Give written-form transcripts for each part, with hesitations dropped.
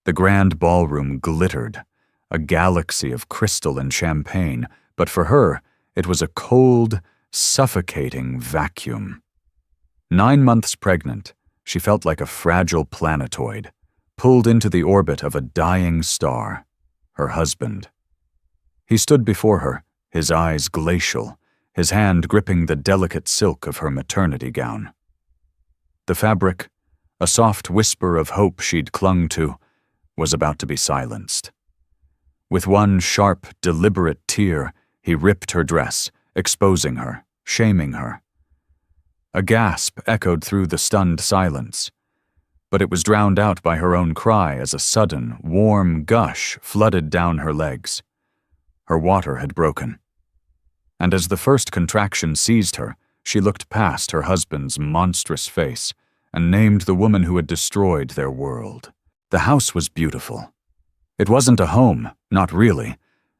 The grand ballroom glittered, a galaxy of crystal and champagne, but for her, it was a cold, suffocating vacuum. 9 months pregnant, she felt like a fragile planetoid, pulled into the orbit of a dying star, her husband. He stood before her, his eyes glacial, his hand gripping the delicate silk of her maternity gown. The fabric, a soft whisper of hope she'd clung to, was about to be silenced. With one sharp, deliberate tear, he ripped her dress, exposing her, shaming her. A gasp echoed through the stunned silence, but it was drowned out by her own cry as a sudden, warm gush flooded down her legs. Her water had broken. And as the first contraction seized her, she looked past her husband's monstrous face and named the woman who had destroyed their world. The house was beautiful. It wasn't a home, not really,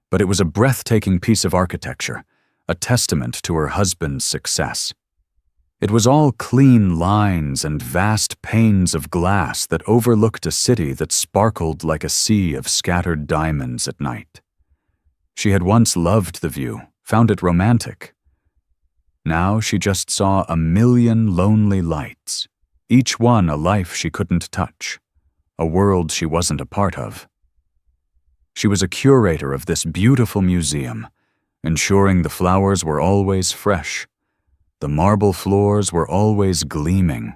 but it was a breathtaking piece of architecture, a testament to her husband's success. It was all clean lines and vast panes of glass that overlooked a city that sparkled like a sea of scattered diamonds at night. She had once loved the view, found it romantic. Now she just saw a million lonely lights, each one a life she couldn't touch, a world she wasn't a part of. She was a curator of this beautiful museum, ensuring the flowers were always fresh, the marble floors were always gleaming,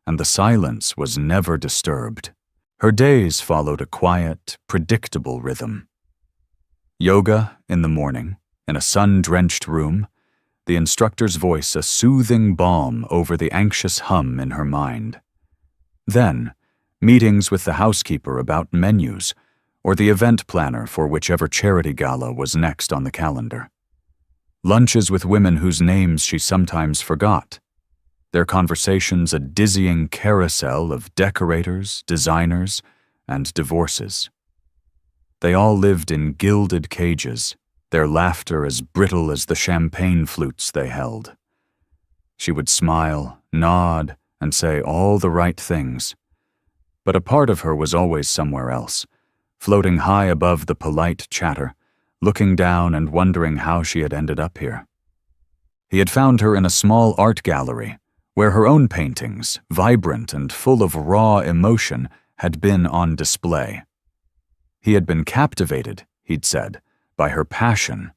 and the silence was never disturbed. Her days followed a quiet, predictable rhythm. Yoga in the morning, in a sun-drenched room, the instructor's voice a soothing balm over the anxious hum in her mind. Then, meetings with the housekeeper about menus, or the event planner for whichever charity gala was next on the calendar. Lunches with women whose names she sometimes forgot. Their conversations a dizzying carousel of decorators, designers, and divorces. They all lived in gilded cages, their laughter as brittle as the champagne flutes they held. She would smile, nod, and say all the right things. But a part of her was always somewhere else, floating high above the polite chatter, looking down and wondering how she had ended up here. He had found her in a small art gallery, where her own paintings, vibrant and full of raw emotion, had been on display. He had been captivated, he'd said, by her passion,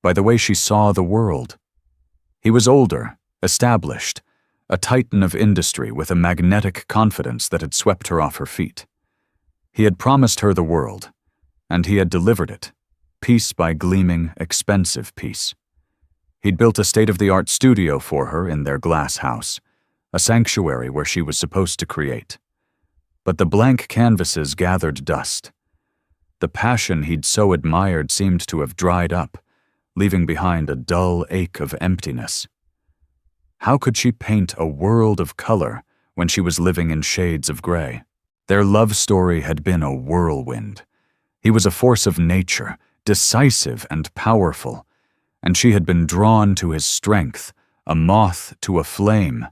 by the way she saw the world. He was older, established, a titan of industry with a magnetic confidence that had swept her off her feet. He had promised her the world, and he had delivered it, piece by gleaming, expensive piece. He'd built a state-of-the-art studio for her in their glass house, a sanctuary where she was supposed to create. But the blank canvases gathered dust. The passion he'd so admired seemed to have dried up, leaving behind a dull ache of emptiness. How could she paint a world of color when she was living in shades of gray? Their love story had been a whirlwind. He was a force of nature, decisive and powerful, and she had been drawn to his strength, a moth to a flame.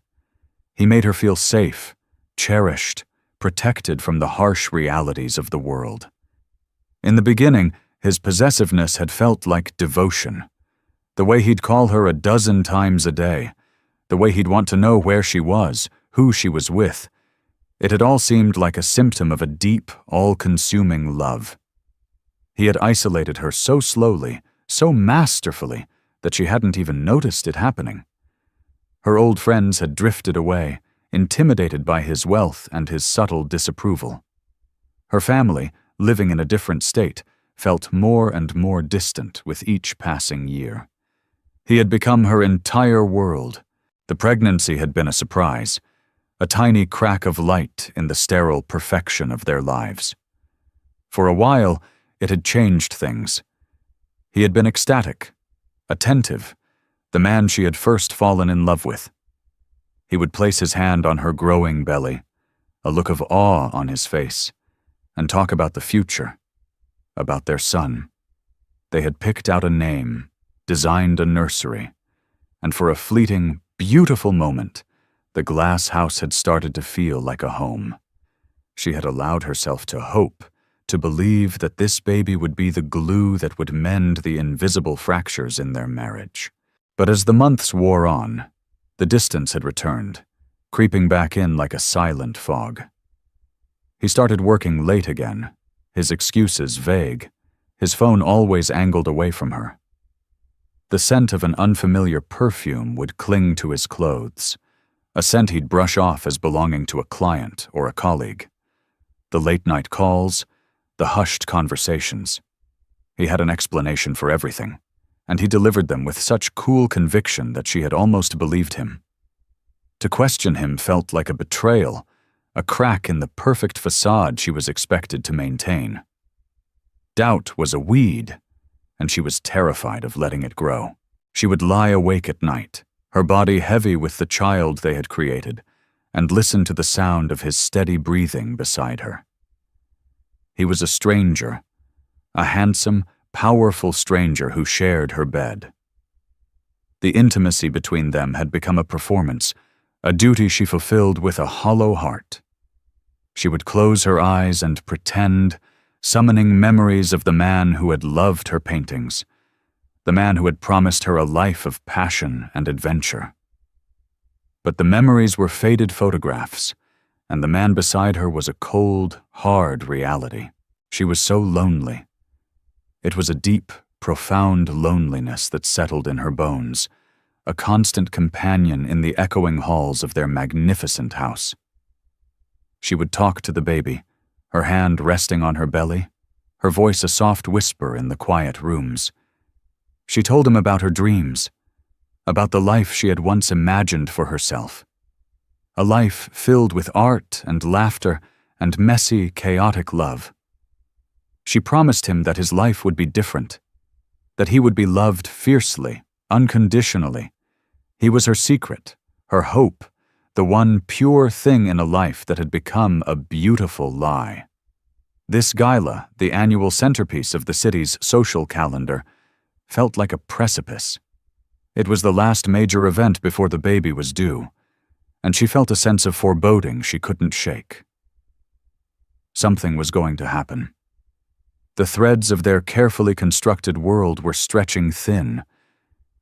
He made her feel safe, cherished, protected from the harsh realities of the world. In the beginning, his possessiveness had felt like devotion. The way he'd call her a dozen times a day, the way he'd want to know where she was, who she was with. It had all seemed like a symptom of a deep, all-consuming love. He had isolated her so slowly, so masterfully, that she hadn't even noticed it happening. Her old friends had drifted away, intimidated by his wealth and his subtle disapproval. Her family, living in a different state, felt more and more distant with each passing year. He had become her entire world. The pregnancy had been a surprise, a tiny crack of light in the sterile perfection of their lives. For a while, it had changed things. He had been ecstatic, attentive, the man she had first fallen in love with. He would place his hand on her growing belly, a look of awe on his face, and talk about the future, about their son. They had picked out a name, designed a nursery, and for a fleeting, beautiful moment, the glass house had started to feel like a home. She had allowed herself to hope, to believe that this baby would be the glue that would mend the invisible fractures in their marriage. But as the months wore on, the distance had returned, creeping back in like a silent fog. He started working late again, his excuses vague, his phone always angled away from her. The scent of an unfamiliar perfume would cling to his clothes, a scent he'd brush off as belonging to a client or a colleague. The late-night calls, the hushed conversations. He had an explanation for everything, and he delivered them with such cool conviction that she had almost believed him. To question him felt like a betrayal, a crack in the perfect facade she was expected to maintain. Doubt was a weed, and she was terrified of letting it grow. She would lie awake at night, her body heavy with the child they had created, and listen to the sound of his steady breathing beside her. He was a stranger, a handsome, powerful stranger who shared her bed. The intimacy between them had become a performance, a duty she fulfilled with a hollow heart. She would close her eyes and pretend, summoning memories of the man who had loved her paintings, the man who had promised her a life of passion and adventure. But the memories were faded photographs, and the man beside her was a cold, hard reality. She was so lonely. It was a deep, profound loneliness that settled in her bones, a constant companion in the echoing halls of their magnificent house. She would talk to the baby, her hand resting on her belly, her voice a soft whisper in the quiet rooms. She told him about her dreams, about the life she had once imagined for herself. A life filled with art and laughter and messy, chaotic love. She promised him that his life would be different, that he would be loved fiercely, unconditionally. He was her secret, her hope, the one pure thing in a life that had become a beautiful lie. This gala, the annual centerpiece of the city's social calendar, felt like a precipice. It was the last major event before the baby was due, and she felt a sense of foreboding she couldn't shake. Something was going to happen. The threads of their carefully constructed world were stretching thin,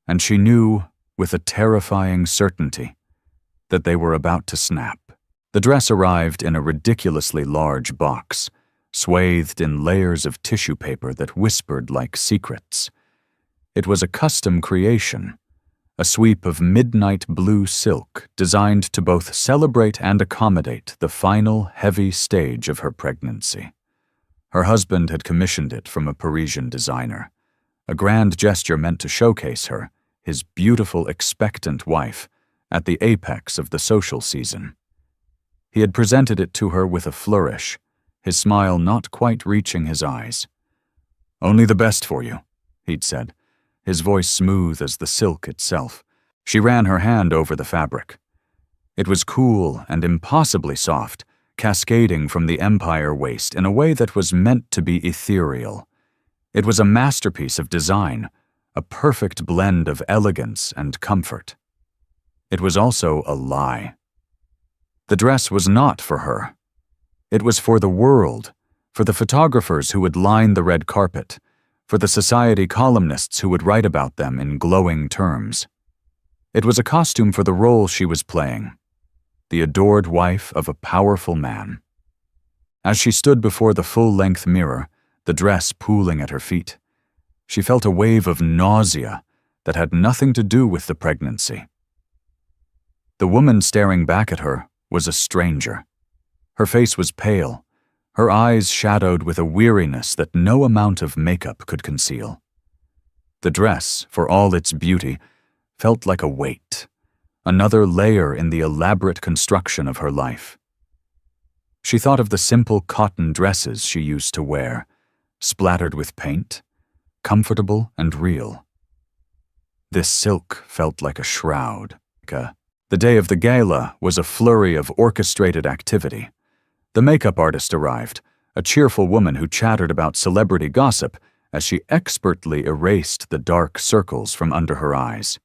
and she knew, with a terrifying certainty, that they were about to snap. The dress arrived in a ridiculously large box, swathed in layers of tissue paper that whispered like secrets. It was a custom creation, a sweep of midnight blue silk designed to both celebrate and accommodate the final heavy stage of her pregnancy. Her husband had commissioned it from a Parisian designer, a grand gesture meant to showcase her, his beautiful, expectant wife, at the apex of the social season. He had presented it to her with a flourish, his smile not quite reaching his eyes. "Only the best for you," he'd said, his voice smooth as the silk itself. She ran her hand over the fabric. It was cool and impossibly soft, cascading from the empire waist in a way that was meant to be ethereal. It was a masterpiece of design, a perfect blend of elegance and comfort. It was also a lie. The dress was not for her. It was for the world, for the photographers who would line the red carpet, for the society columnists who would write about them in glowing terms. It was a costume for the role she was playing, the adored wife of a powerful man. As she stood before the full-length mirror, the dress pooling at her feet, she felt a wave of nausea that had nothing to do with the pregnancy. The woman staring back at her was a stranger. Her face was pale, her eyes shadowed with a weariness that no amount of makeup could conceal. The dress, for all its beauty, felt like a weight, another layer in the elaborate construction of her life. She thought of the simple cotton dresses she used to wear, splattered with paint, comfortable and real. This silk felt like a shroud. The day of the gala was a flurry of orchestrated activity. The makeup artist arrived, a cheerful woman who chattered about celebrity gossip as she expertly erased the dark circles from under her eyes.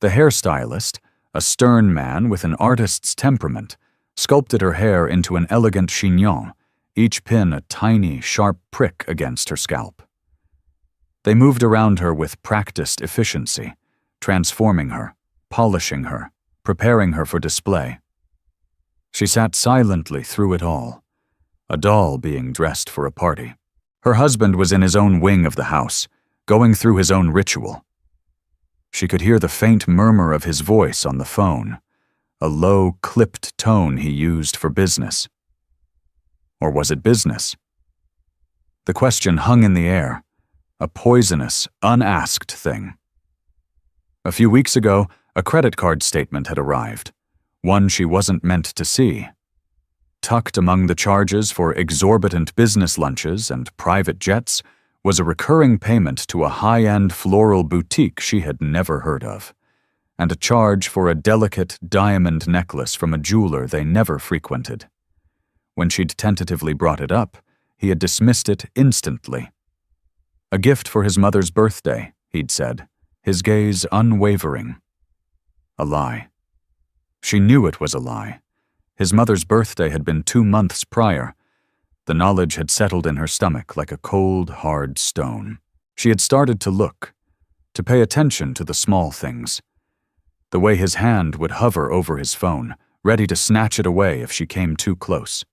The hairstylist, a stern man with an artist's temperament, sculpted her hair into an elegant chignon, each pin a tiny, sharp prick against her scalp. They moved around her with practiced efficiency, transforming her, polishing her, preparing her for display. She sat silently through it all, a doll being dressed for a party. Her husband was in his own wing of the house, going through his own ritual. She could hear the faint murmur of his voice on the phone, a low, clipped tone he used for business. Or was it business? The question hung in the air, a poisonous, unasked thing. A few weeks ago, a credit card statement had arrived, one she wasn't meant to see. Tucked among the charges for exorbitant business lunches and private jets was a recurring payment to a high-end floral boutique she had never heard of, and a charge for a delicate diamond necklace from a jeweler they never frequented. When she'd tentatively brought it up, he had dismissed it instantly. A gift for his mother's birthday, he'd said, his gaze unwavering. A lie. She knew it was a lie. His mother's birthday had been 2 months prior. The knowledge had settled in her stomach like a cold, hard stone. She had started to look, to pay attention to the small things. The way his hand would hover over his phone, ready to snatch it away if she came too close.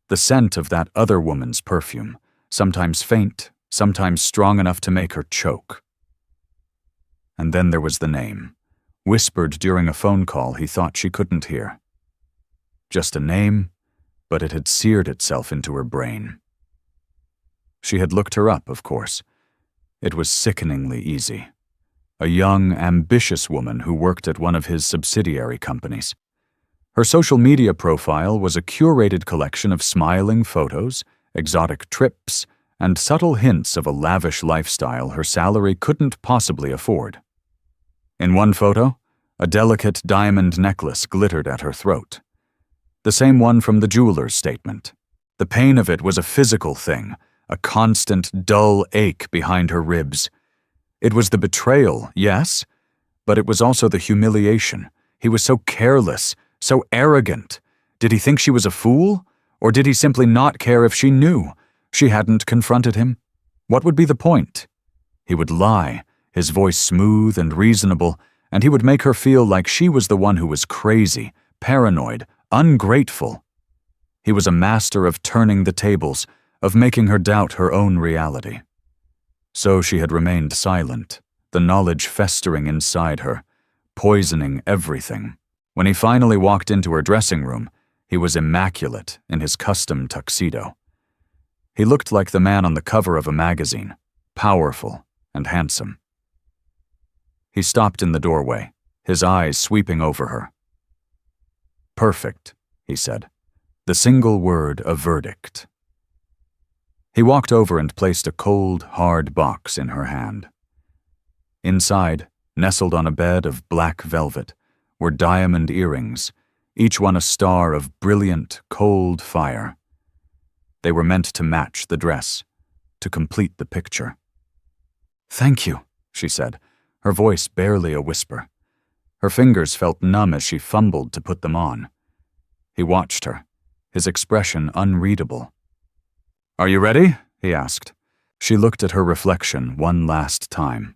The scent of that other woman's perfume, sometimes faint, sometimes strong enough to make her choke. And then there was the name, whispered during a phone call he thought she couldn't hear. Just a name, but it had seared itself into her brain. She had looked her up, of course. It was sickeningly easy. A young, ambitious woman who worked at one of his subsidiary companies. Her social media profile was a curated collection of smiling photos, exotic trips, and subtle hints of a lavish lifestyle her salary couldn't possibly afford. In one photo, a delicate diamond necklace glittered at her throat. The same one from the jeweler's statement. The pain of it was a physical thing, a constant, dull ache behind her ribs. It was the betrayal, yes, but it was also the humiliation. He was so careless, so arrogant. Did he think she was a fool? Or did he simply not care if she knew? She hadn't confronted him. What would be the point? He would lie, his voice smooth and reasonable, and he would make her feel like she was the one who was crazy, paranoid, ungrateful. He was a master of turning the tables, of making her doubt her own reality. So she had remained silent, the knowledge festering inside her, poisoning everything. When he finally walked into her dressing room, he was immaculate in his custom tuxedo. He looked like the man on the cover of a magazine, powerful and handsome. He stopped in the doorway, his eyes sweeping over her. "Perfect," he said. The single word a verdict. He walked over and placed a cold, hard box in her hand. Inside, nestled on a bed of black velvet, were diamond earrings, each one a star of brilliant, cold fire. They were meant to match the dress, to complete the picture. "Thank you," she said, her voice barely a whisper. Her fingers felt numb as she fumbled to put them on. He watched her, his expression unreadable. "Are you ready?" he asked. She looked at her reflection one last time.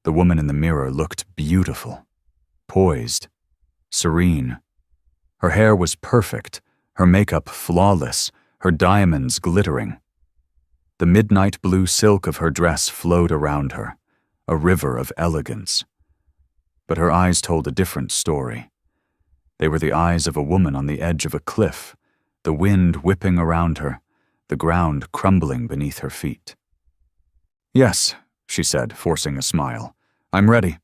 The woman in the mirror looked beautiful, poised, serene. Her hair was perfect, her makeup flawless, her diamonds glittering. The midnight blue silk of her dress flowed around her, a river of elegance. But her eyes told a different story. They were the eyes of a woman on the edge of a cliff, the wind whipping around her, the ground crumbling beneath her feet. "Yes," she said, forcing a smile. "I'm ready."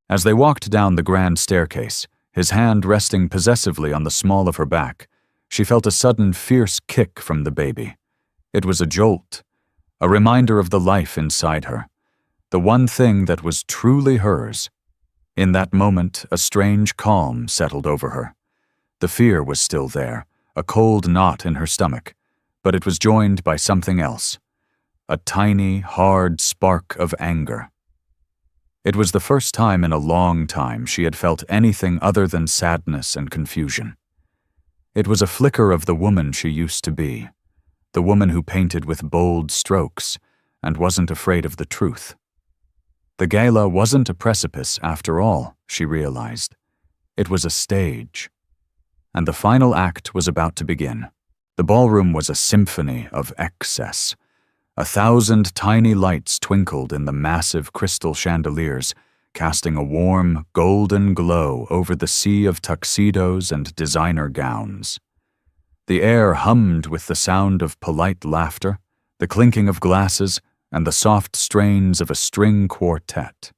As they walked down the grand staircase, his hand resting possessively on the small of her back, she felt a sudden fierce kick from the baby. It was a jolt, a reminder of the life inside her, the one thing that was truly hers. In that moment, a strange calm settled over her. The fear was still there, a cold knot in her stomach, but it was joined by something else, a tiny, hard spark of anger. It was the first time in a long time she had felt anything other than sadness and confusion. It was a flicker of the woman she used to be, the woman who painted with bold strokes and wasn't afraid of the truth. The gala wasn't a precipice after all, she realized. It was a stage. And the final act was about to begin. The ballroom was a symphony of excess. 1,000 tiny lights twinkled in the massive crystal chandeliers, casting a warm, golden glow over the sea of tuxedos and designer gowns. The air hummed with the sound of polite laughter, the clinking of glasses, and the soft strains of a string quartet.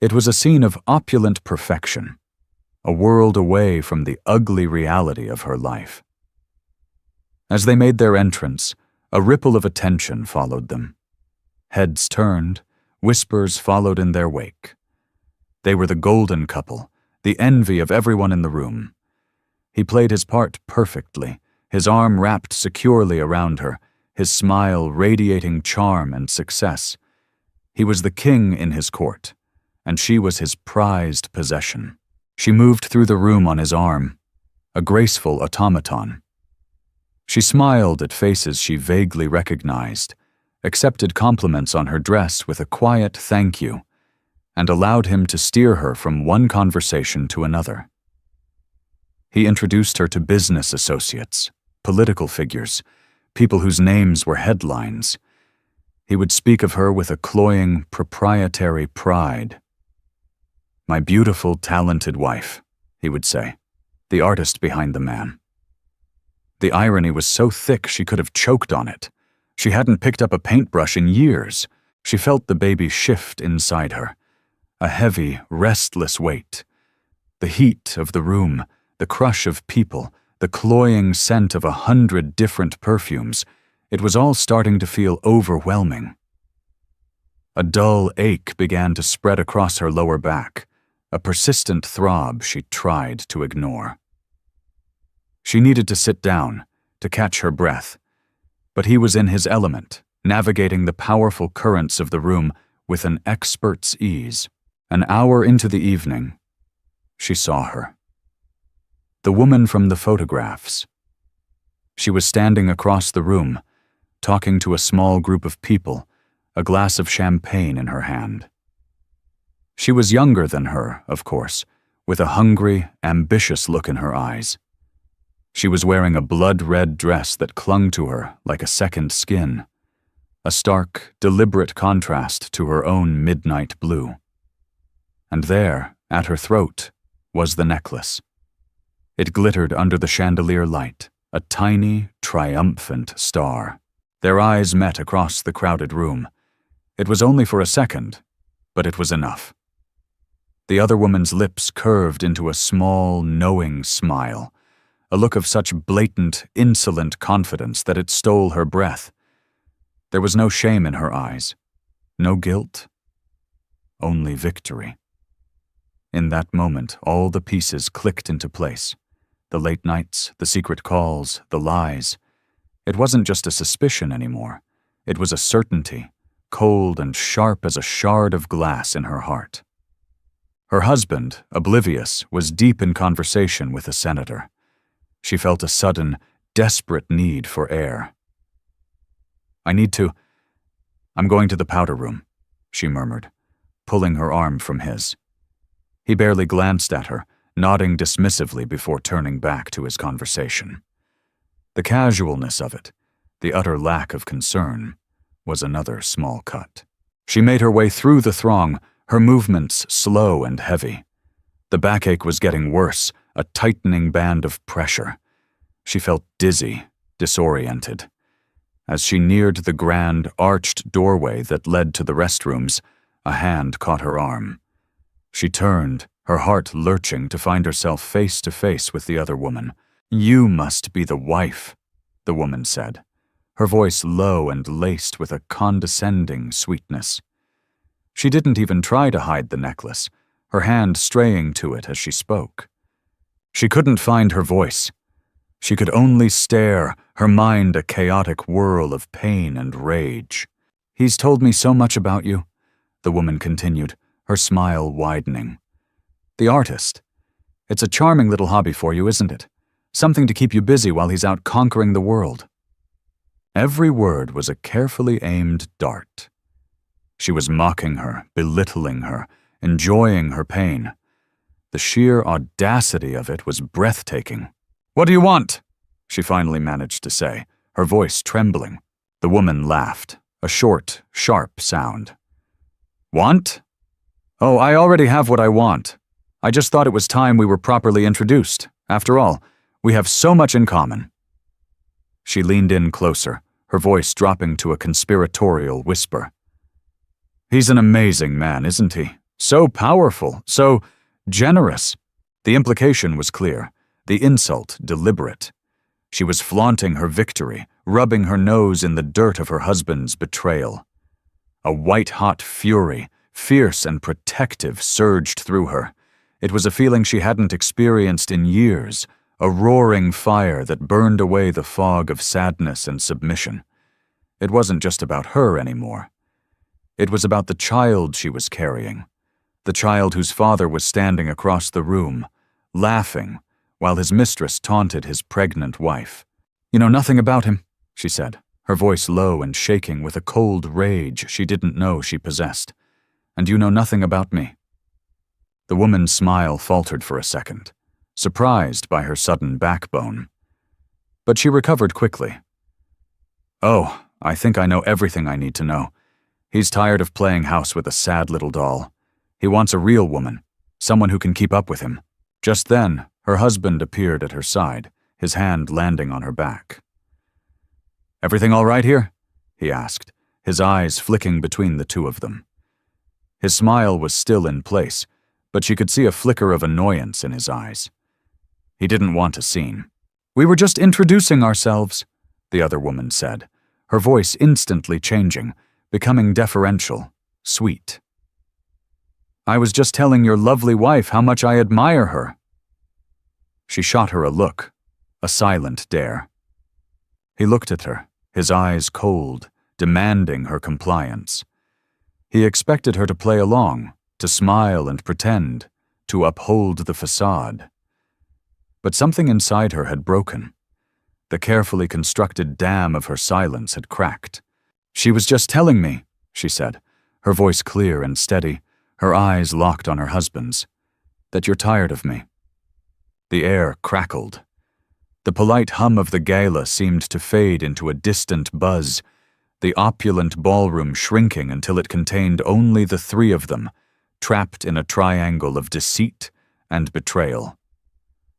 It was a scene of opulent perfection, a world away from the ugly reality of her life. As they made their entrance, a ripple of attention followed them. Heads turned, whispers followed in their wake. They were the golden couple, the envy of everyone in the room. He played his part perfectly, his arm wrapped securely around her, his smile radiating charm and success. He was the king in his court, and she was his prized possession. She moved through the room on his arm, a graceful automaton. She smiled at faces she vaguely recognized, accepted compliments on her dress with a quiet thank you, and allowed him to steer her from one conversation to another. He introduced her to business associates, political figures, people whose names were headlines. He would speak of her with a cloying, proprietary pride. "My beautiful, talented wife," he would say, the artist behind the man. The irony was so thick she could have choked on it. She hadn't picked up a paintbrush in years. She felt the baby shift inside her, a heavy, restless weight. The heat of the room, the crush of people, the cloying scent of 100 different perfumes, it was all starting to feel overwhelming. A dull ache began to spread across her lower back, a persistent throb she tried to ignore. She needed to sit down, to catch her breath, but he was in his element, navigating the powerful currents of the room with an expert's ease. An hour into the evening, she saw her. The woman from the photographs. She was standing across the room, talking to a small group of people, a glass of champagne in her hand. She was younger than her, of course, with a hungry, ambitious look in her eyes. She was wearing a blood-red dress that clung to her like a second skin, a stark, deliberate contrast to her own midnight blue. And there, at her throat, was the necklace. It glittered under the chandelier light, a tiny, triumphant star. Their eyes met across the crowded room. It was only for a second, but it was enough. The other woman's lips curved into a small, knowing smile, a look of such blatant, insolent confidence that it stole her breath. There was no shame in her eyes, no guilt, only victory. In that moment, all the pieces clicked into place. The late nights, the secret calls, the lies. It wasn't just a suspicion anymore. It was a certainty, cold and sharp as a shard of glass in her heart. Her husband, oblivious, was deep in conversation with a senator. She felt a sudden, desperate need for air. I'm going to the powder room," she murmured, pulling her arm from his. He barely glanced at her, nodding dismissively before turning back to his conversation. The casualness of it, the utter lack of concern, was another small cut. She made her way through the throng, her movements slow and heavy. The backache was getting worse, a tightening band of pressure. She felt dizzy, disoriented. As she neared the grand, arched doorway that led to the restrooms, a hand caught her arm. She turned, her heart lurching to find herself face to face with the other woman. "You must be the wife," the woman said, her voice low and laced with a condescending sweetness. She didn't even try to hide the necklace, her hand straying to it as she spoke. She couldn't find her voice. She could only stare, her mind a chaotic whirl of pain and rage. "He's told me so much about you," the woman continued, her smile widening. "The artist. It's a charming little hobby for you, isn't it? Something to keep you busy while he's out conquering the world." Every word was a carefully aimed dart. She was mocking her, belittling her, enjoying her pain. The sheer audacity of it was breathtaking. "What do you want?" she finally managed to say, her voice trembling. The woman laughed, a short, sharp sound. "Want? Oh, I already have what I want. I just thought it was time we were properly introduced. After all, we have so much in common." She leaned in closer, her voice dropping to a conspiratorial whisper. "He's an amazing man, isn't he? So powerful, so generous." The implication was clear, the insult deliberate. She was flaunting her victory, rubbing her nose in the dirt of her husband's betrayal. A white-hot fury, fierce and protective, surged through her. It was a feeling she hadn't experienced in years, a roaring fire that burned away the fog of sadness and submission. It wasn't just about her anymore. It was about the child she was carrying, the child whose father was standing across the room, laughing, while his mistress taunted his pregnant wife. "You know nothing about him," she said, her voice low and shaking with a cold rage she didn't know she possessed. "And you know nothing about me." The woman's smile faltered for a second, surprised by her sudden backbone. But she recovered quickly. "Oh, I think I know everything I need to know. He's tired of playing house with a sad little doll. He wants a real woman, someone who can keep up with him." Just then, her husband appeared at her side, his hand landing on her back. "Everything all right here?" he asked, his eyes flicking between the two of them. His smile was still in place, but she could see a flicker of annoyance in his eyes. He didn't want a scene. "We were just introducing ourselves," the other woman said, her voice instantly changing, becoming deferential, sweet. "I was just telling your lovely wife how much I admire her." She shot her a look, a silent dare. He looked at her, his eyes cold, demanding her compliance. He expected her to play along, to smile and pretend, to uphold the facade. But something inside her had broken. The carefully constructed dam of her silence had cracked. "She was just telling me," she said, her voice clear and steady, her eyes locked on her husband's, "that you're tired of me." The air crackled. The polite hum of the gala seemed to fade into a distant buzz, the opulent ballroom shrinking until it contained only the three of them, trapped in a triangle of deceit and betrayal.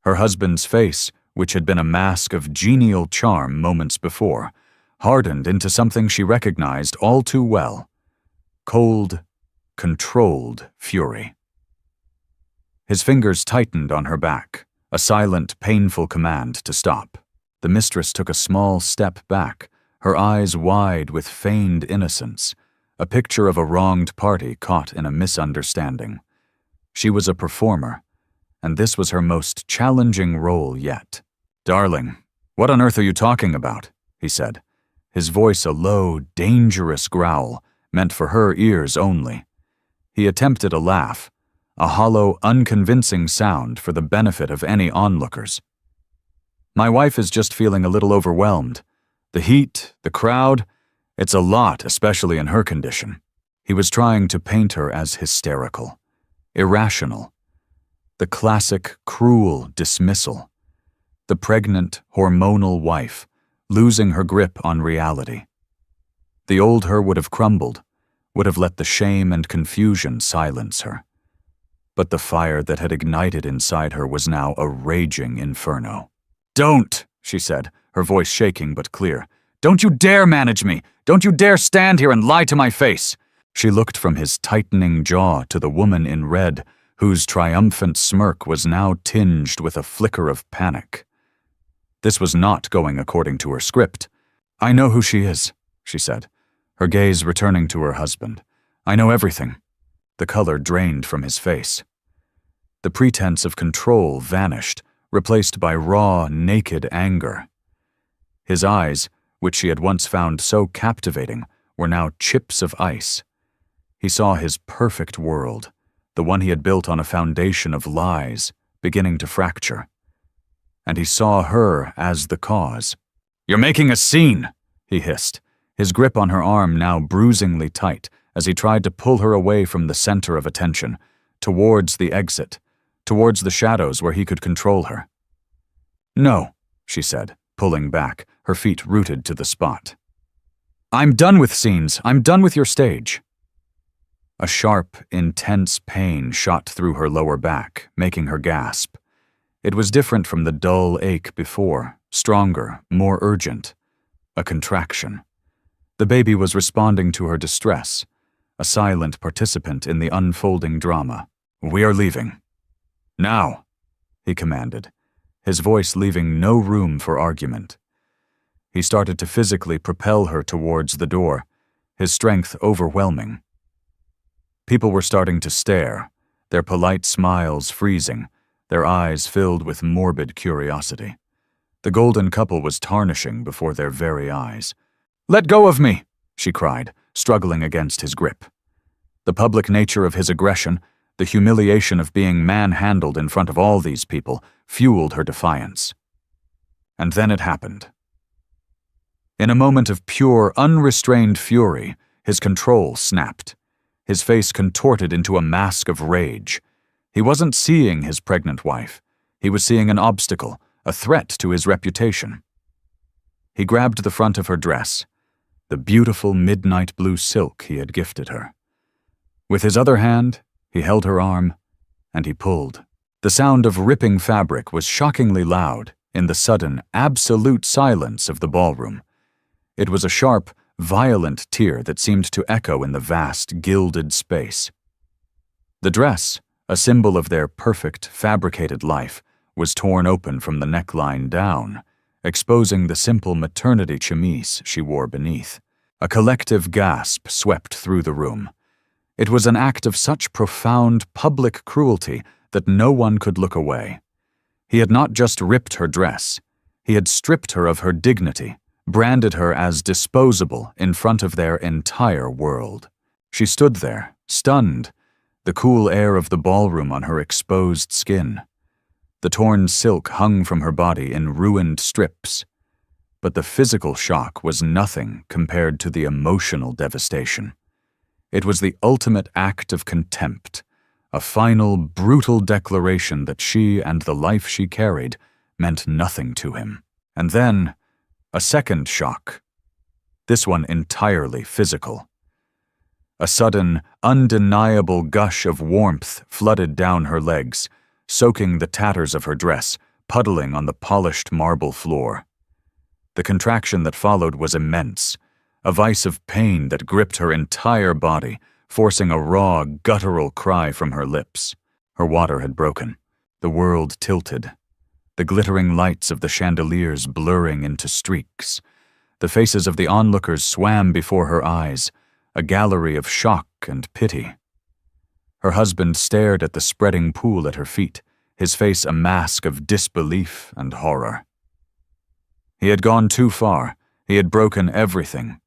Her husband's face, which had been a mask of genial charm moments before, hardened into something she recognized all too well: cold, controlled fury. His fingers tightened on her back, a silent, painful command to stop. The mistress took a small step back, her eyes wide with feigned innocence, a picture of a wronged party caught in a misunderstanding. She was a performer, and this was her most challenging role yet. "Darling, what on earth are you talking about?" he said, his voice a low, dangerous growl, meant for her ears only. He attempted a laugh, a hollow, unconvincing sound for the benefit of any onlookers. "My wife is just feeling a little overwhelmed. The heat, the crowd, it's a lot, especially in her condition." He was trying to paint her as hysterical, irrational, the classic, cruel dismissal, the pregnant, hormonal wife, losing her grip on reality. The old her would have crumbled, would have let the shame and confusion silence her. But the fire that had ignited inside her was now a raging inferno. "Don't," she said, her voice shaking but clear. "Don't you dare manage me! Don't you dare stand here and lie to my face!" She looked from his tightening jaw to the woman in red, whose triumphant smirk was now tinged with a flicker of panic. This was not going according to her script. "I know who she is," she said, her gaze returning to her husband. "I know everything." The color drained from his face. The pretense of control vanished, replaced by raw, naked anger. His eyes, which she had once found so captivating, were now chips of ice. He saw his perfect world, the one he had built on a foundation of lies, beginning to fracture. and he saw her as the cause. "You're making a scene," he hissed, his grip on her arm now bruisingly tight as he tried to pull her away from the center of attention, towards the exit, towards the shadows where he could control her. "No," she said, pulling back, her feet rooted to the spot. "I'm done with scenes. I'm done with your stage." A sharp, intense pain shot through her lower back, making her gasp. It was different from the dull ache before, stronger, more urgent. A contraction. The baby was responding to her distress, a silent participant in the unfolding drama. "We are leaving." "Now," he commanded, his voice leaving no room for argument. He started to physically propel her towards the door, his strength overwhelming. People were starting to stare, their polite smiles freezing, their eyes filled with morbid curiosity. The golden couple was tarnishing before their very eyes. "Let go of me!" she cried, struggling against his grip. The public nature of his aggression, the humiliation of being manhandled in front of all these people, fueled her defiance. And then it happened. In a moment of pure, unrestrained fury, his control snapped. His face contorted into a mask of rage. He wasn't seeing his pregnant wife. He was seeing an obstacle, a threat to his reputation. He grabbed the front of her dress, the beautiful midnight blue silk he had gifted her. With his other hand, he held her arm, and he pulled. The sound of ripping fabric was shockingly loud in the sudden, absolute silence of the ballroom. It was a sharp, violent tear that seemed to echo in the vast, gilded space. The dress, a symbol of their perfect, fabricated life, was torn open from the neckline down, exposing the simple maternity chemise she wore beneath. A collective gasp swept through the room. It was an act of such profound public cruelty that no one could look away. He had not just ripped her dress, he had stripped her of her dignity, branded her as disposable in front of their entire world. She stood there, stunned, the cool air of the ballroom on her exposed skin. The torn silk hung from her body in ruined strips, but the physical shock was nothing compared to the emotional devastation. It was the ultimate act of contempt, a final, brutal declaration that she and the life she carried meant nothing to him. And then, a second shock. This one entirely physical. A sudden, undeniable gush of warmth flooded down her legs, soaking the tatters of her dress, puddling on the polished marble floor. The contraction that followed was immense, a vice of pain that gripped her entire body, forcing a raw, guttural cry from her lips. Her water had broken. The world tilted, the glittering lights of the chandeliers blurring into streaks. The faces of the onlookers swam before her eyes, a gallery of shock and pity. Her husband stared at the spreading pool at her feet, his face a mask of disbelief and horror. He had gone too far. He had broken everything.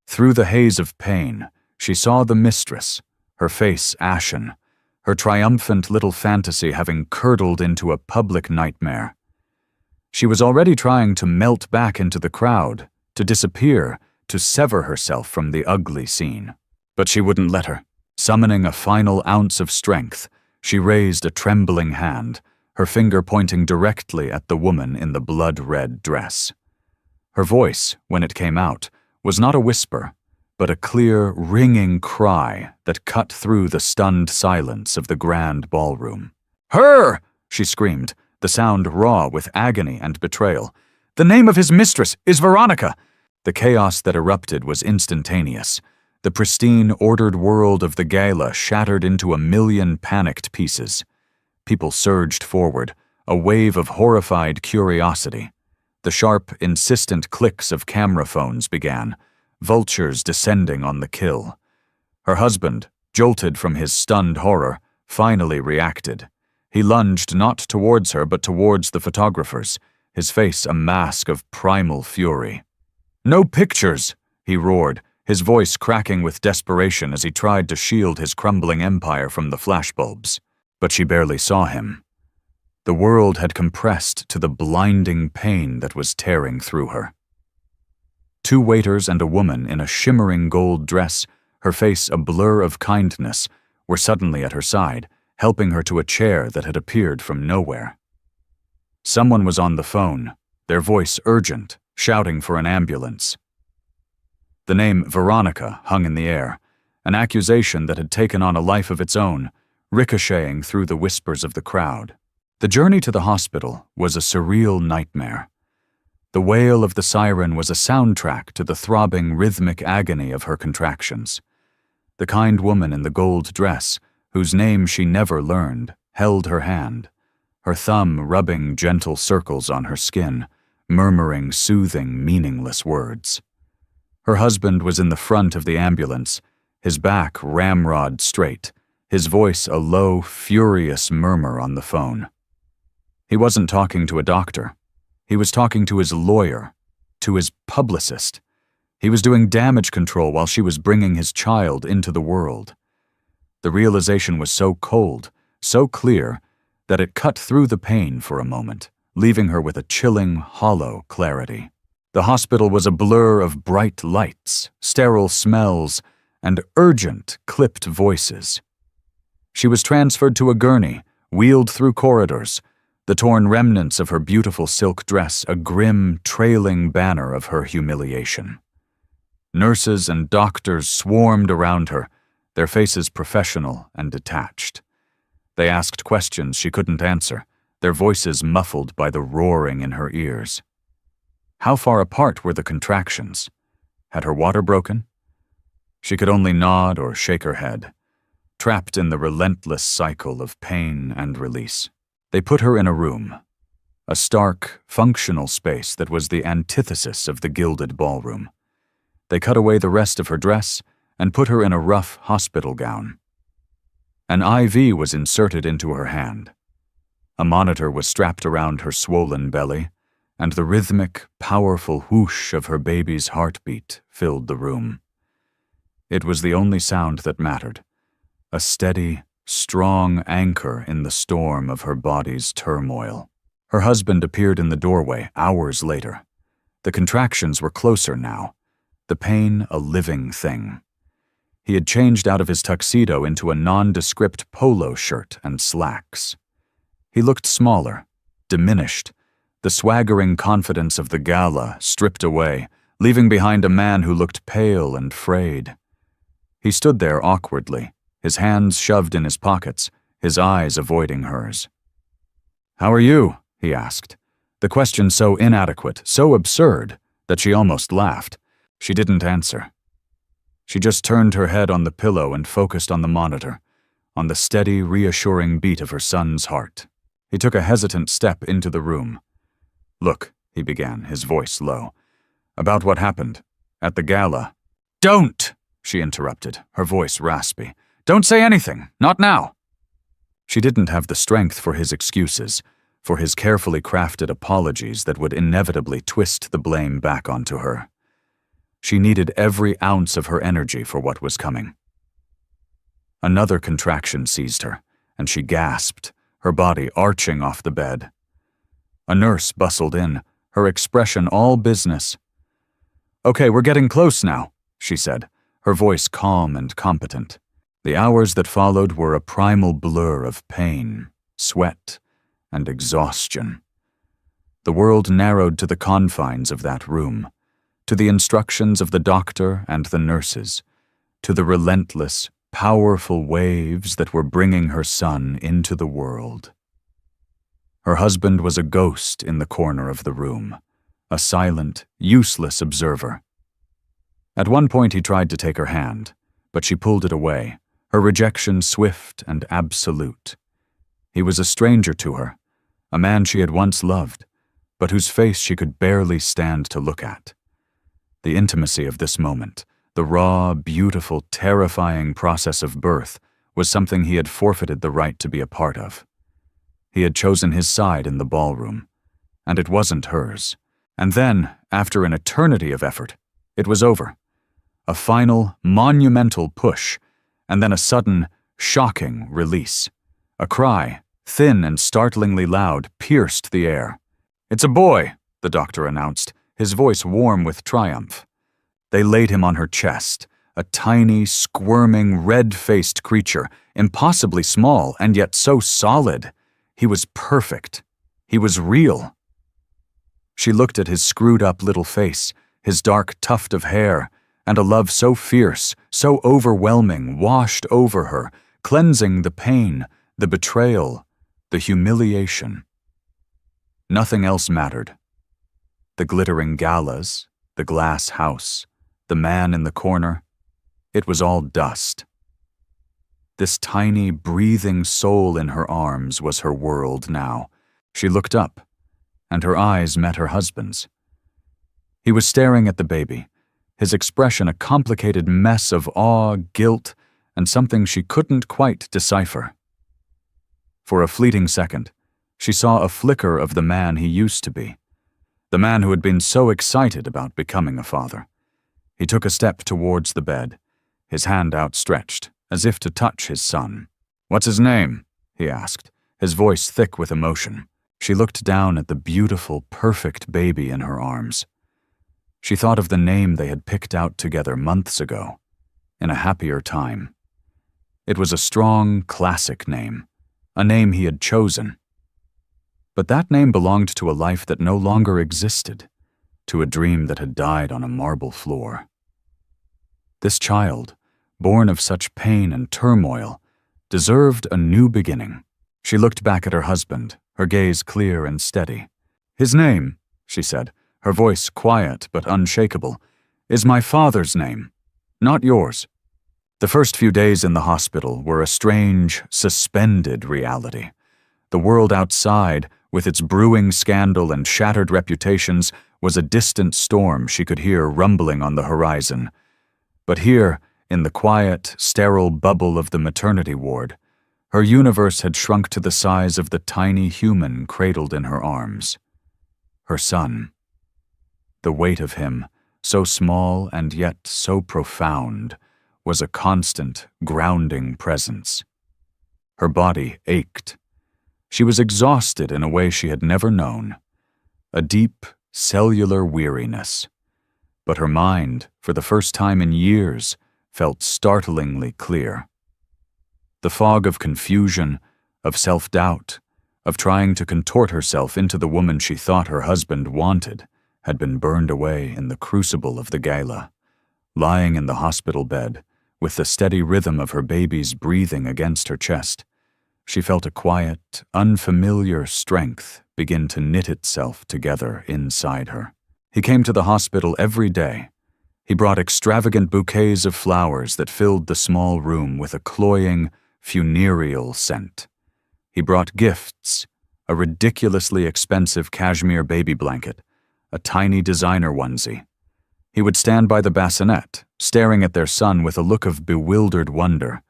Through the haze of pain, she saw the mistress, her face ashen, her triumphant little fantasy having curdled into a public nightmare. She was already trying to melt back into the crowd, to disappear, to sever herself from the ugly scene. But she wouldn't let her. Summoning a final ounce of strength, she raised a trembling hand, her finger pointing directly at the woman in the blood-red dress. Her voice, when it came out, was not a whisper, but a clear, ringing cry that cut through the stunned silence of the grand ballroom. "Her!" she screamed, the sound raw with agony and betrayal. "The name of his mistress is Veronica!" The chaos that erupted was instantaneous. The pristine, ordered world of the Gala shattered into a million panicked pieces. People surged forward, a wave of horrified curiosity. The sharp, insistent clicks of camera phones began, vultures descending on the kill. Her husband, jolted from his stunned horror, finally reacted. He lunged not towards her but towards the photographers, his face a mask of primal fury. "No pictures!" he roared, his voice cracking with desperation as he tried to shield his crumbling empire from the flashbulbs. But she barely saw him. The world had compressed to the blinding pain that was tearing through her. Two waiters and a woman in a shimmering gold dress, her face a blur of kindness, were suddenly at her side, helping her to a chair that had appeared from nowhere. Someone was on the phone, their voice urgent, shouting for an ambulance. The name Veronica hung in the air, an accusation that had taken on a life of its own, ricocheting through the whispers of the crowd. The journey to the hospital was a surreal nightmare. The wail of the siren was a soundtrack to the throbbing rhythmic agony of her contractions. The kind woman in the gold dress, whose name she never learned, held her hand, her thumb rubbing gentle circles on her skin, murmuring soothing, meaningless words. Her husband was in the front of the ambulance, his back ramrod straight, his voice a low, furious murmur on the phone. He wasn't talking to a doctor. He was talking to his lawyer, to his publicist. He was doing damage control while she was bringing his child into the world. The realization was so cold, so clear, that it cut through the pain for a moment, leaving her with a chilling, hollow clarity. The hospital was a blur of bright lights, sterile smells, and urgent, clipped voices. She was transferred to a gurney, wheeled through corridors, the torn remnants of her beautiful silk dress a grim, trailing banner of her humiliation. Nurses and doctors swarmed around her, their faces professional and detached. They asked questions she couldn't answer, their voices muffled by the roaring in her ears. How far apart were the contractions? Had her water broken? She could only nod or shake her head, trapped in the relentless cycle of pain and release. They put her in a room, a stark, functional space that was the antithesis of the gilded ballroom. They cut away the rest of her dress and put her in a rough hospital gown. An IV was inserted into her hand. A monitor was strapped around her swollen belly, and the rhythmic, powerful whoosh of her baby's heartbeat filled the room. It was the only sound that mattered, a steady, strong anchor in the storm of her body's turmoil. Her husband appeared in the doorway hours later. The contractions were closer now, the pain a living thing. He had changed out of his tuxedo into a nondescript polo shirt and slacks. He looked smaller, diminished, the swaggering confidence of the Gala stripped away, leaving behind a man who looked pale and frayed. He stood there awkwardly, his hands shoved in his pockets, his eyes avoiding hers. "How are you?" he asked, the question so inadequate, so absurd, that she almost laughed. She didn't answer. She just turned her head on the pillow and focused on the monitor, on the steady, reassuring beat of her son's heart. He took a hesitant step into the room. "Look," he began, his voice low, "about what happened at the gala." "Don't!" she interrupted, her voice raspy. "Don't say anything, not now." She didn't have the strength for his excuses, for his carefully crafted apologies that would inevitably twist the blame back onto her. She needed every ounce of her energy for what was coming. Another contraction seized her, and she gasped, her body arching off the bed. A nurse bustled in, her expression all business. "Okay, we're getting close now," she said, her voice calm and competent. The hours that followed were a primal blur of pain, sweat, and exhaustion. The world narrowed to the confines of that room, to the instructions of the doctor and the nurses, to the relentless, powerful waves that were bringing her son into the world. Her husband was a ghost in the corner of the room, a silent, useless observer. At one point he tried to take her hand, but she pulled it away, her rejection swift and absolute. He was a stranger to her, a man she had once loved, but whose face she could barely stand to look at. The intimacy of this moment, the raw, beautiful, terrifying process of birth, was something he had forfeited the right to be a part of. He had chosen his side in the ballroom, and it wasn't hers. And then, after an eternity of effort, it was over. A final, monumental push, and then a sudden, shocking release. A cry, thin and startlingly loud, pierced the air. "It's a boy," the doctor announced, his voice warm with triumph. They laid him on her chest, a tiny, squirming, red-faced creature, impossibly small and yet so solid. He was perfect. He was real. She looked at his screwed-up little face, his dark tuft of hair, and a love so fierce, so overwhelming, washed over her, cleansing the pain, the betrayal, the humiliation. Nothing else mattered. The glittering galas, the glass house, the man in the corner, it was all dust. This tiny, breathing soul in her arms was her world now. She looked up, and her eyes met her husband's. He was staring at the baby, his expression a complicated mess of awe, guilt, and something she couldn't quite decipher. For a fleeting second, she saw a flicker of the man he used to be, the man who had been so excited about becoming a father. He took a step towards the bed, his hand outstretched, as if to touch his son. "What's his name?" he asked, his voice thick with emotion. She looked down at the beautiful, perfect baby in her arms. She thought of the name they had picked out together months ago, in a happier time. It was a strong, classic name, a name he had chosen. But that name belonged to a life that no longer existed, to a dream that had died on a marble floor. This child, born of such pain and turmoil, deserved a new beginning. She looked back at her husband, her gaze clear and steady. "His name," she said, her voice quiet but unshakable, "is my father's name, not yours." The first few days in the hospital were a strange, suspended reality. The world outside, with its brewing scandal and shattered reputations, was a distant storm she could hear rumbling on the horizon. But here, in the quiet, sterile bubble of the maternity ward, her universe had shrunk to the size of the tiny human cradled in her arms. Her son. The weight of him, so small and yet so profound, was a constant, grounding presence. Her body ached. She was exhausted in a way she had never known, a deep, cellular weariness. But her mind, for the first time in years, felt startlingly clear. The fog of confusion, of self-doubt, of trying to contort herself into the woman she thought her husband wanted, had been burned away in the crucible of the Gala. Lying in the hospital bed, with the steady rhythm of her baby's breathing against her chest, she felt a quiet, unfamiliar strength begin to knit itself together inside her. He came to the hospital every day. He brought extravagant bouquets of flowers that filled the small room with a cloying, funereal scent. He brought gifts, a ridiculously expensive cashmere baby blanket, a tiny designer onesie. He would stand by the bassinet, staring at their son with a look of bewildered wonder.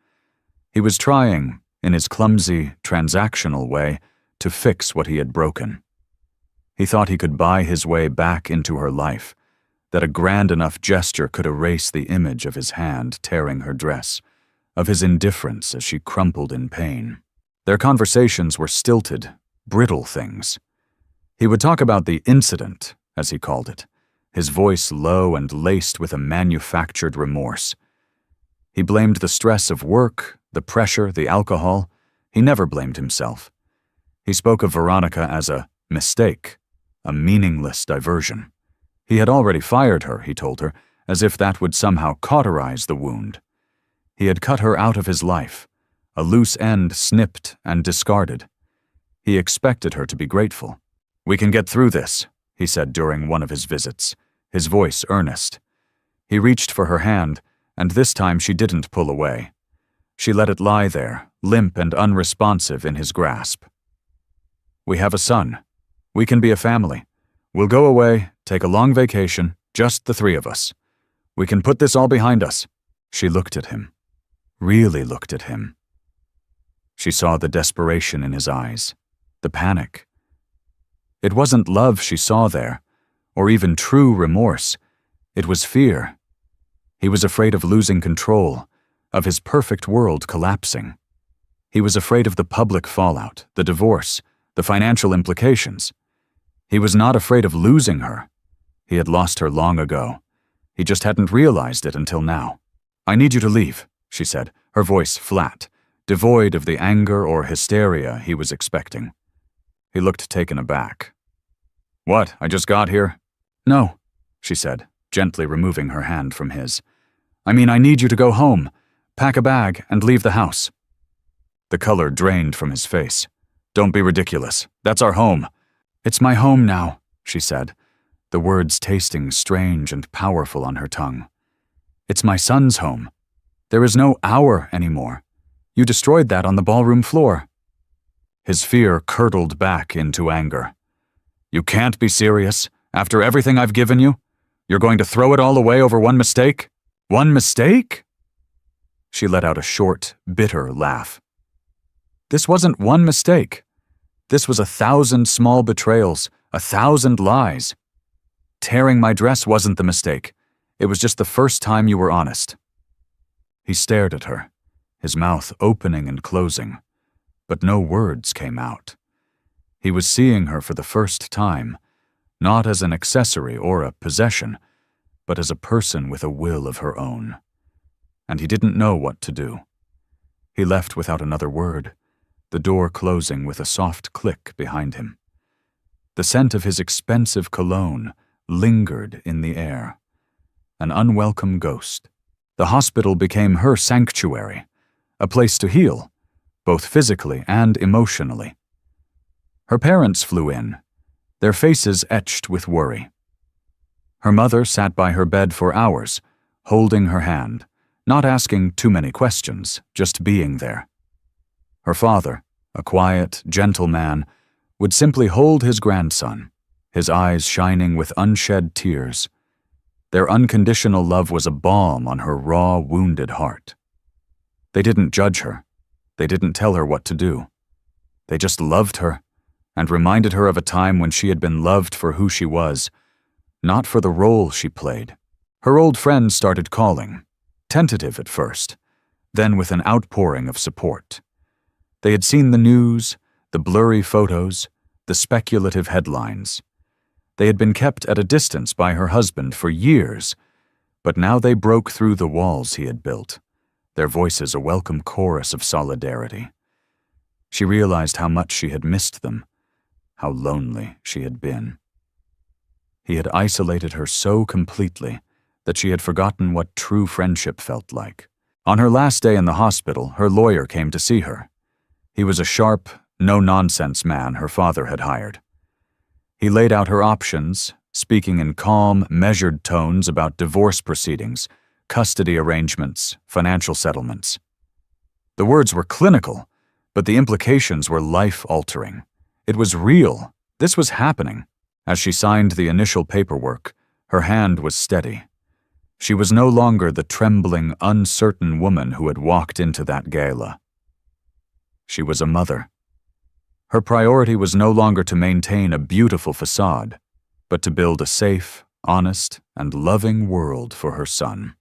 He was trying, in his clumsy, transactional way, to fix what he had broken. He thought he could buy his way back into her life, that a grand enough gesture could erase the image of his hand tearing her dress, of his indifference as she crumpled in pain. Their conversations were stilted, brittle things. He would talk about the incident, as he called it, his voice low and laced with a manufactured remorse. He blamed the stress of work, the pressure, the alcohol. He never blamed himself. He spoke of Veronica as a mistake, a meaningless diversion. He had already fired her, he told her, as if that would somehow cauterize the wound. He had cut her out of his life, a loose end snipped and discarded. He expected her to be grateful. "We can get through this," he said during one of his visits, his voice earnest. He reached for her hand, and this time she didn't pull away. She let it lie there, limp and unresponsive in his grasp. "We have a son. We can be a family. We'll go away, take a long vacation, just the three of us. We can put this all behind us." She looked at him, really looked at him. She saw the desperation in his eyes, the panic. It wasn't love she saw there, or even true remorse. It was fear. He was afraid of losing control, of his perfect world collapsing. He was afraid of the public fallout, the divorce, the financial implications. He was not afraid of losing her. He had lost her long ago. He just hadn't realized it until now. "I need you to leave," she said, her voice flat, devoid of the anger or hysteria he was expecting. He looked taken aback. "What, I just got here?" "No," she said, gently removing her hand from his. "I mean, I need you to go home, pack a bag, and leave the house." The color drained from his face. "Don't be ridiculous. That's our home." "It's my home now," she said, the words tasting strange and powerful on her tongue. "It's my son's home. There is no our anymore. You destroyed that on the ballroom floor." His fear curdled back into anger. "You can't be serious. After everything I've given you? You're going to throw it all away over one mistake? One mistake?" She let out a short, bitter laugh. "This wasn't one mistake. This was 1,000 small betrayals, 1,000 lies. Tearing my dress wasn't the mistake. It was just the first time you were honest." He stared at her, his mouth opening and closing, but no words came out. He was seeing her for the first time, not as an accessory or a possession, but as a person with a will of her own. And he didn't know what to do. He left without another word, the door closing with a soft click behind him. The scent of his expensive cologne lingered in the air. An unwelcome ghost. The hospital became her sanctuary, a place to heal, both physically and emotionally. Her parents flew in, their faces etched with worry. Her mother sat by her bed for hours, holding her hand, not asking too many questions, just being there. Her father, a quiet, gentle man, would simply hold his grandson, his eyes shining with unshed tears. Their unconditional love was a balm on her raw, wounded heart. They didn't judge her. They didn't tell her what to do. They just loved her and reminded her of a time when she had been loved for who she was, not for the role she played. Her old friends started calling, tentative at first, then with an outpouring of support. They had seen the news, the blurry photos, the speculative headlines. They had been kept at a distance by her husband for years, but now they broke through the walls he had built, their voices a welcome chorus of solidarity. She realized how much she had missed them, how lonely she had been. He had isolated her so completely that she had forgotten what true friendship felt like. On her last day in the hospital, her lawyer came to see her. He was a sharp, no-nonsense man her father had hired. He laid out her options, speaking in calm, measured tones about divorce proceedings, custody arrangements, financial settlements. The words were clinical, but the implications were life-altering. It was real. This was happening. As she signed the initial paperwork, her hand was steady. She was no longer the trembling, uncertain woman who had walked into that gala. She was a mother. Her priority was no longer to maintain a beautiful facade, but to build a safe, honest, and loving world for her son.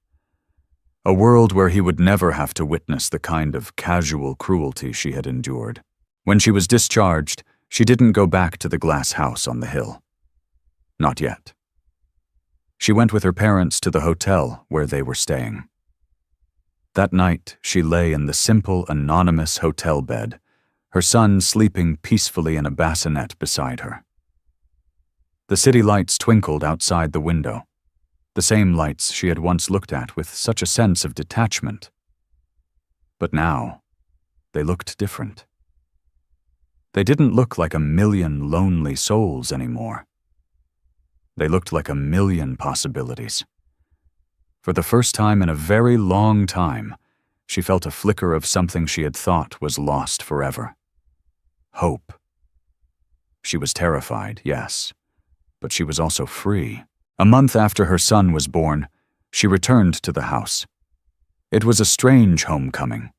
A world where he would never have to witness the kind of casual cruelty she had endured. When she was discharged, she didn't go back to the glass house on the hill. Not yet. She went with her parents to the hotel where they were staying. That night, she lay in the simple, anonymous hotel bed, her son sleeping peacefully in a bassinet beside her. The city lights twinkled outside the window, the same lights she had once looked at with such a sense of detachment. But now, they looked different. They didn't look like 1,000,000 lonely souls anymore. They looked like 1,000,000 possibilities. For the first time in a very long time, she felt a flicker of something she had thought was lost forever. Hope. She was terrified, yes, but she was also free. A month after her son was born, she returned to the house. It was a strange homecoming.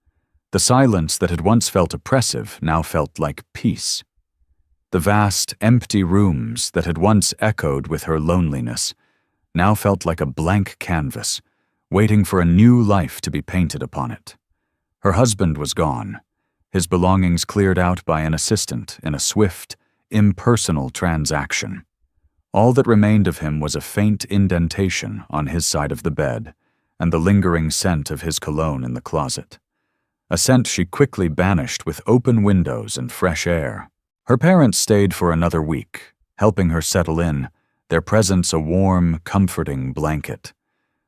The silence that had once felt oppressive now felt like peace. The vast, empty rooms that had once echoed with her loneliness now felt like a blank canvas, waiting for a new life to be painted upon it. Her husband was gone. his belongings cleared out by an assistant in a swift, impersonal transaction. All that remained of him was a faint indentation on his side of the bed and the lingering scent of his cologne in the closet. A scent she quickly banished with open windows and fresh air. Her parents stayed for another week, helping her settle in, their presence a warm, comforting blanket.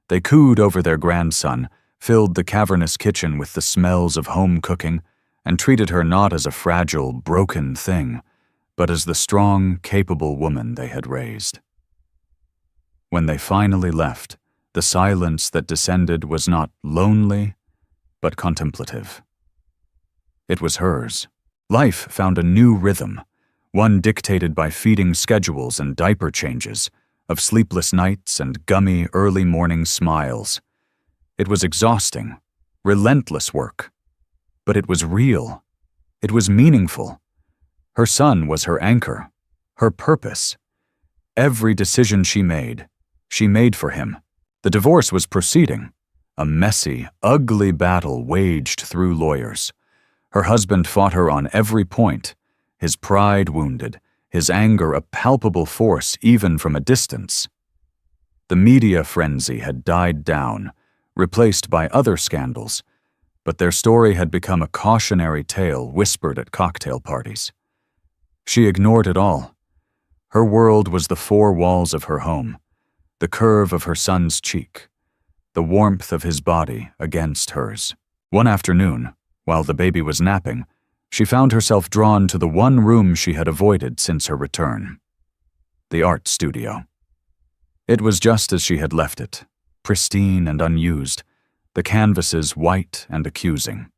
They cooed over their grandson, filled the cavernous kitchen with the smells of home cooking, and treated her not as a fragile, broken thing, but as the strong, capable woman they had raised. When they finally left, the silence that descended was not lonely, but contemplative. It was hers. Life found a new rhythm, one dictated by feeding schedules and diaper changes, of sleepless nights and gummy early morning smiles. It was exhausting, relentless work, but it was real. It was meaningful. Her son was her anchor, her purpose. Every decision she made for him. The divorce was proceeding, a messy, ugly battle waged through lawyers. Her husband fought her on every point, his pride wounded, his anger a palpable force even from a distance. The media frenzy had died down, replaced by other scandals, but their story had become a cautionary tale whispered at cocktail parties. She ignored it all. Her world was the four walls of her home, the curve of her son's cheek, the warmth of his body against hers. One afternoon, while the baby was napping, she found herself drawn to the one room she had avoided since her return, the art studio. It was just as she had left it, pristine and unused, the canvases white and accusing.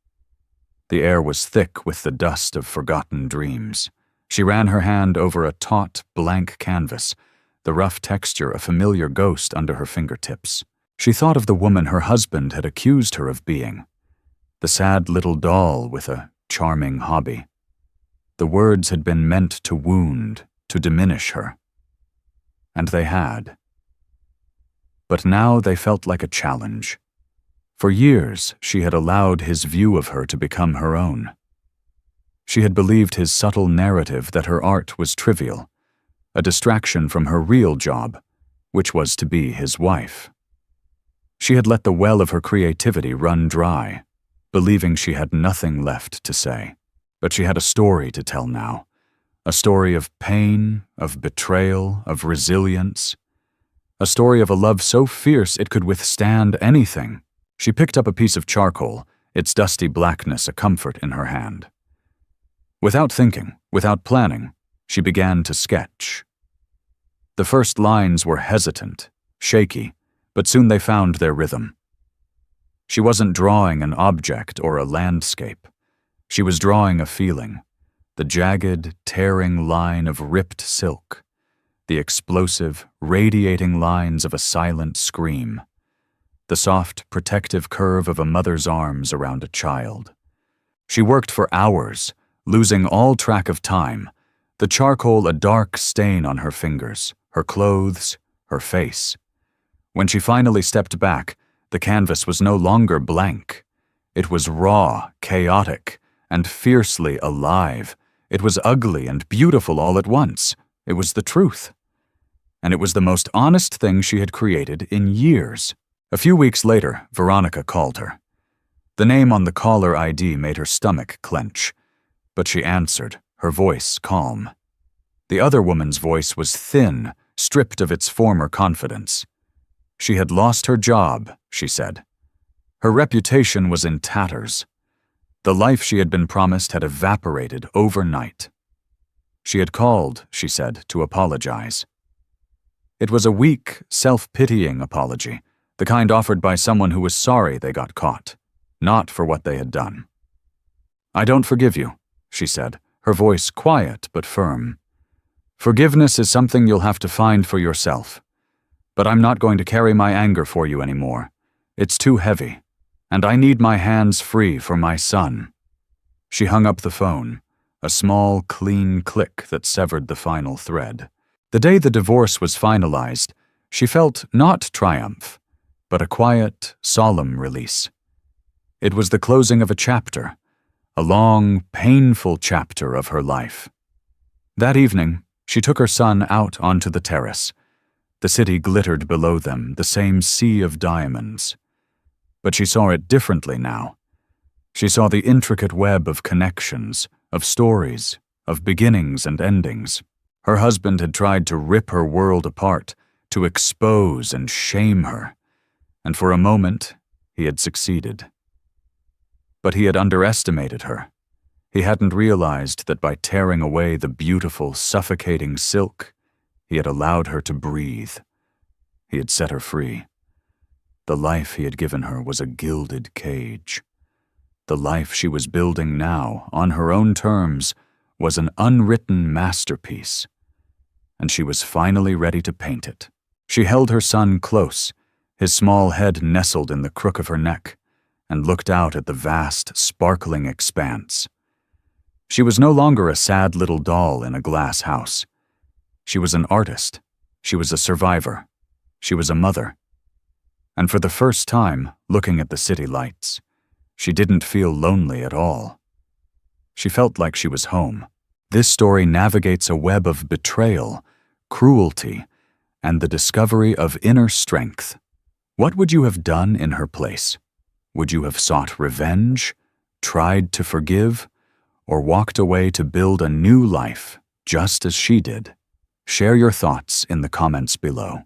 The air was thick with the dust of forgotten dreams. She ran her hand over a taut, blank canvas, the rough texture a familiar ghost under her fingertips. She thought of the woman her husband had accused her of being, the sad little doll with a charming hobby. The words had been meant to wound, to diminish her. And they had. But now they felt like a challenge. For years, she had allowed his view of her to become her own. She had believed his subtle narrative that her art was trivial, a distraction from her real job, which was to be his wife. She had let the well of her creativity run dry, believing she had nothing left to say. But she had a story to tell now, a story of pain, of betrayal, of resilience, a story of a love so fierce it could withstand anything. She picked up a piece of charcoal, its dusty blackness a comfort in her hand. Without thinking, without planning, she began to sketch. The first lines were hesitant, shaky, but soon they found their rhythm. She wasn't drawing an object or a landscape. She was drawing a feeling, the jagged, tearing line of ripped silk, the explosive, radiating lines of a silent scream, the soft, protective curve of a mother's arms around a child. She worked for hours, losing all track of time, the charcoal a dark stain on her fingers, her clothes, her face. When she finally stepped back, the canvas was no longer blank. It was raw, chaotic, and fiercely alive. It was ugly and beautiful all at once. It was the truth. And it was the most honest thing she had created in years. A few weeks later, Veronica called her. The name on the caller ID made her stomach clench, but she answered, her voice calm. The other woman's voice was thin, stripped of its former confidence. She had lost her job, she said. Her reputation was in tatters. The life she had been promised had evaporated overnight. She had called, she said, to apologize. It was a weak, self-pitying apology, the kind offered by someone who was sorry they got caught, not for what they had done. "I don't forgive you," she said, her voice quiet but firm. "Forgiveness is something you'll have to find for yourself. But I'm not going to carry my anger for you anymore. It's too heavy, and I need my hands free for my son." She hung up the phone, a small, clean click that severed the final thread. The day the divorce was finalized, she felt not triumph, but a quiet, solemn release. It was the closing of a chapter, a long, painful chapter of her life. That evening, she took her son out onto the terrace. The city glittered below them, the same sea of diamonds. But she saw it differently now. She saw the intricate web of connections, of stories, of beginnings and endings. Her husband had tried to rip her world apart, to expose and shame her, and for a moment he had succeeded. But he had underestimated her. He hadn't realized that by tearing away the beautiful, suffocating silk, he had allowed her to breathe. He had set her free. The life he had given her was a gilded cage. The life she was building now, on her own terms, was an unwritten masterpiece, and she was finally ready to paint it. She held her son close, his small head nestled in the crook of her neck, and looked out at the vast, sparkling expanse. She was no longer a sad little doll in a glass house. She was an artist. She was a survivor. She was a mother. And for the first time, looking at the city lights, she didn't feel lonely at all. She felt like she was home. This story navigates a web of betrayal, cruelty, and the discovery of inner strength. What would you have done in her place? Would you have sought revenge, tried to forgive, or walked away to build a new life, just as she did? Share your thoughts in the comments below.